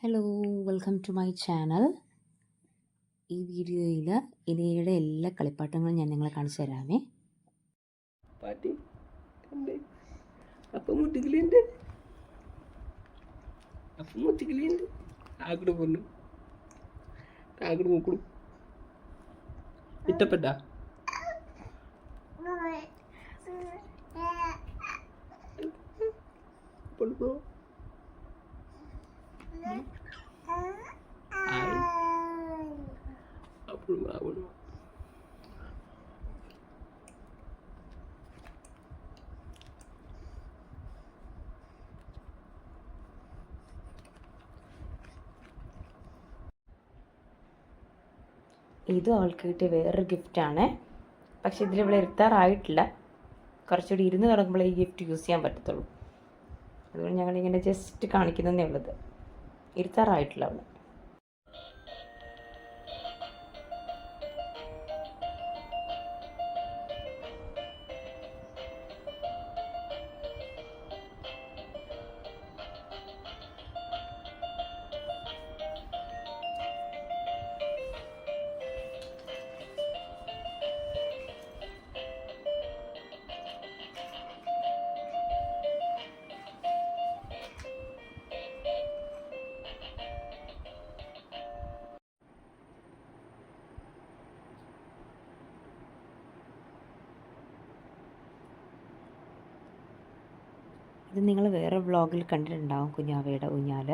Hello, welcome to my channel. ഈ വീഡിയോയിൽ ഇനയുടെ എല്ലാ കളിപ്പാട്ടങ്ങളും ഞാൻ നിങ്ങളെ കാണിച്ചു തരാമേ. പാട്ടി അപ്പം മുട്ടിക്കിളിയുണ്ട്, അപ്പം മുട്ടിക്കിളിയുണ്ട്. ആക്കട് പൊണ്ണു ആക്കട് നോക്കണു ഇഷ്ടപ്പെട്ട പൊണ്ണു അപ്പോഴും ആവണു. ഇതും അവൾക്ക് കിട്ടിയ വേറൊരു ഗിഫ്റ്റാണ്. പക്ഷെ ഇതിലിവിടെ ഇരുത്താറായിട്ടില്ല. കുറച്ചുകൂടി ഇരുന്ന് തുടങ്ങുമ്പോൾ ഈ ഗിഫ്റ്റ് യൂസ് ചെയ്യാൻ പറ്റത്തുള്ളൂ. അതുകൊണ്ട് ഞങ്ങളിങ്ങനെ ജസ്റ്റ് കാണിക്കുന്നതേ ഉള്ളത്. ഇരുത്താറായിട്ടില്ല അവൾ. ഇത് നിങ്ങൾ വേറെ വ്ളോഗിൽ കണ്ടിട്ടുണ്ടാവും, കുഞ്ഞാവയുടെ ഊഞ്ഞാൽ.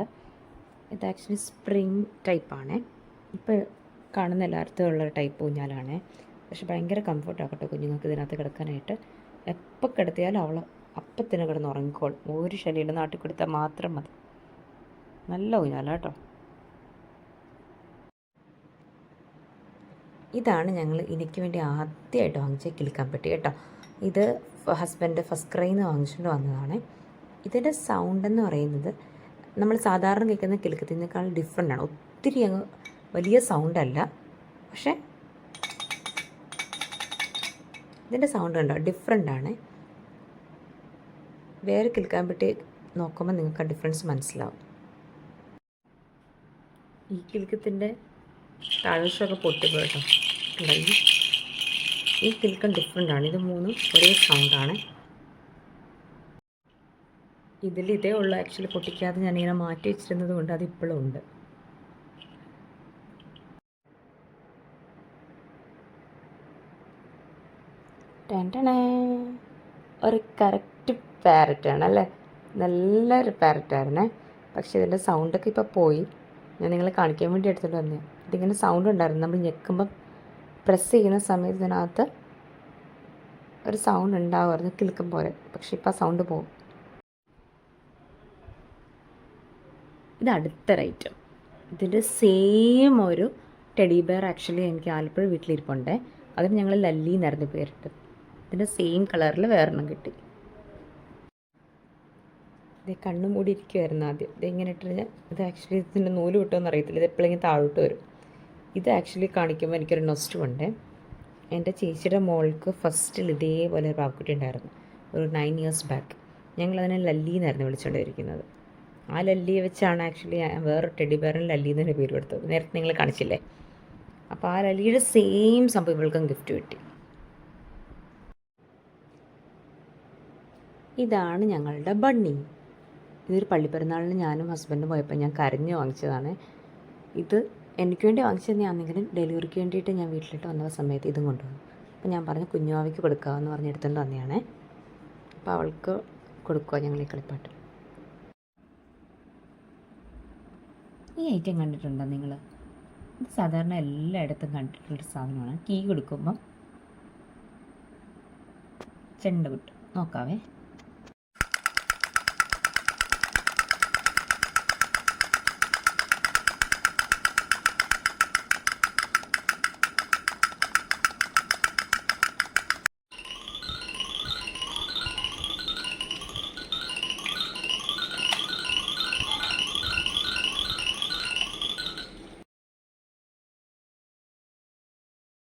ഇത് ആക്ച്വലി സ്പ്രിങ് ടൈപ്പാണ്. ഇപ്പോൾ കാണുന്ന എല്ലായിടത്തും ഉള്ള ടൈപ്പ് ഊഞ്ഞാലാണ്. പക്ഷെ ഭയങ്കര കംഫർട്ടാകട്ടെ കുഞ്ഞുങ്ങൾക്ക് ഇതിനകത്ത് കിടക്കാനായിട്ട്. എപ്പോൾ കിടത്തിയാലും അവൾ അപ്പത്തിന് കിടന്ന് ഉറങ്ങിക്കോളും. ഒരു ശല്യം നാട്ടിൽ കൊടുത്താൽ മാത്രം മതി. നല്ല ഊഞ്ഞാലാട്ടോ. ഇതാണ് ഞങ്ങൾ എനിക്ക് വേണ്ടി ആദ്യമായിട്ട് വാങ്ങിച്ച കിളിക്കാൻപെട്ടി കേട്ടോ. ഇത് ഹസ്ബൻഡ് ഫസ്റ്റ് ക്രൈയിൽ നിന്ന് വാങ്ങിച്ചുകൊണ്ട് വന്നതാണ്. ഇതിൻ്റെ സൗണ്ട് എന്ന് പറയുന്നത് നമ്മൾ സാധാരണ കേൾക്കുന്ന കിലുക്കത്തിനേക്കാൾ ഡിഫറെൻ്റ് ആണ്. ഒത്തിരി അങ്ങ് വലിയ സൗണ്ടല്ല, പക്ഷേ ഇതിൻ്റെ സൗണ്ട് കണ്ടോ ഡിഫറെൻ്റ് ആണ്. വേറെ കിലുക്കാൻപെട്ടി നോക്കുമ്പോൾ നിങ്ങൾക്ക് ആ ഡിഫറൻസ് മനസ്സിലാവും. ഈ കിലുക്കത്തിൻ്റെ താഴ്വശമൊക്കെ പൊട്ടിപ്പോയിട്ടോ. ഈ കിലുക്കം ഡിഫറെൻ്റ് ആണ്. ഇത് മൂന്നും ഒരേ സൗണ്ടാണ്. ഇതേ ഉള്ളൂ ആക്ച്വലി പൊട്ടിക്കാതെ ഞാനിങ്ങനെ മാറ്റി വെച്ചിരുന്നത് കൊണ്ട് അതിപ്പോഴും ഉണ്ട്. ഒരു കറക്റ്റ് പാരറ്റാണ് അല്ലേ, നല്ലൊരു പാരറ്റായിരുന്നേ. പക്ഷേ ഇതിൻ്റെ സൗണ്ടൊക്കെ ഇപ്പോൾ പോയി. ഞാൻ നിങ്ങളെ കാണിക്കാൻ വേണ്ടി എടുത്തിട്ട് വന്നേ. ഇതിങ്ങനെ സൗണ്ട് ഉണ്ടായിരുന്നു. നമ്മൾ ഞെക്കുമ്പം പ്രസ് ചെയ്യുന്ന സമയത്ത് ഇതിനകത്ത് ഒരു സൗണ്ട് ഉണ്ടാവുമായിരുന്നു കിലുക്കം പോലെ. പക്ഷേ ഇപ്പോൾ ആ സൗണ്ട് പോകും. ഇത് അടുത്തൊരു ഐറ്റം. ഇതിൻ്റെ സെയിം ഒരു ടെഡി ബെയർ ആക്ച്വലി എനിക്ക് ആലപ്പുഴ വീട്ടിലിരിപ്പുണ്ട്. അതിന് ഞങ്ങൾ ലല്ലി എന്നായിരുന്നു പേരിട്ട്. ഇതിൻ്റെ സെയിം കളറിൽ വേറെണ്ണം കിട്ടി. ഇത് കണ്ണു മൂടി ഇരിക്കുമായിരുന്നു ആദ്യം. ഇതിങ്ങനെ ഇട്ട് ഇത് ആക്ച്വലി ഇതിൻ്റെ നൂല് കിട്ടുമെന്ന് അറിയത്തില്ല. ഇത് എപ്പോഴെങ്കിലും താഴോട്ട് വരും. ഇത് ആക്ച്വലി കാണിക്കുമ്പോൾ എനിക്കൊരു നൊസ്റ്റും ഉണ്ട്. എൻ്റെ ചേച്ചിയുടെ മോൾക്ക് ഫസ്റ്റിൽ ഇതേപോലെ ഒരു പാവക്കുട്ടി ഉണ്ടായിരുന്നു, ഒരു 9 years ബാക്ക്. ഞങ്ങളതിനെ ലല്ലി എന്നായിരുന്നു വിളിച്ചുകൊണ്ടിരിക്കുന്നത്. ആ ലല്ലിയെ വെച്ചാണ് ആക്ച്വലി വേറൊരു ടെഡി ബെയറിന് ലല്ലി എന്നതിൻ്റെ പേര് കൊടുത്തത്. നേരത്തെ നിങ്ങൾ കാണിച്ചില്ലേ. അപ്പോൾ ആ ലല്ലിയുടെ സെയിം സംഭവം ഇവൾക്കും ഗിഫ്റ്റ് കിട്ടി. ഇതാണ് ഞങ്ങളുടെ ബണ്ണി. ഇതൊരു പള്ളിപ്പെരുന്നാളിന് ഞാനും ഹസ്ബൻഡും പോയപ്പോൾ ഞാൻ കരഞ്ഞു വാങ്ങിച്ചതാണ്. ഇത് എനിക്ക് വേണ്ടി വാങ്ങിച്ചത് ഞാനെങ്കിലും ഡെലിവറിക്ക് വേണ്ടിയിട്ട് ഞാൻ വീട്ടിലിട്ട് വന്ന സമയത്ത് ഇതും കൊണ്ടുവന്നു. അപ്പോൾ ഞാൻ പറഞ്ഞു കുഞ്ഞുവാവയ്ക്ക് കൊടുക്കാമെന്ന് പറഞ്ഞ് എടുത്തുകൊണ്ട് വന്നതാണേ. അപ്പോൾ അവൾക്ക് കൊടുക്കുക ഞങ്ങൾ ഈ കളിപ്പാട്ട്. ഈ ഐറ്റം കണ്ടിട്ടുണ്ടോ നിങ്ങൾ? ഇത് സാധാരണ എല്ലായിടത്തും കണ്ടിട്ടുള്ളൊരു സാധനമാണ്. കീ കൊടുക്കുമ്പം ചെണ്ട കിട്ടും. നോക്കാവേ.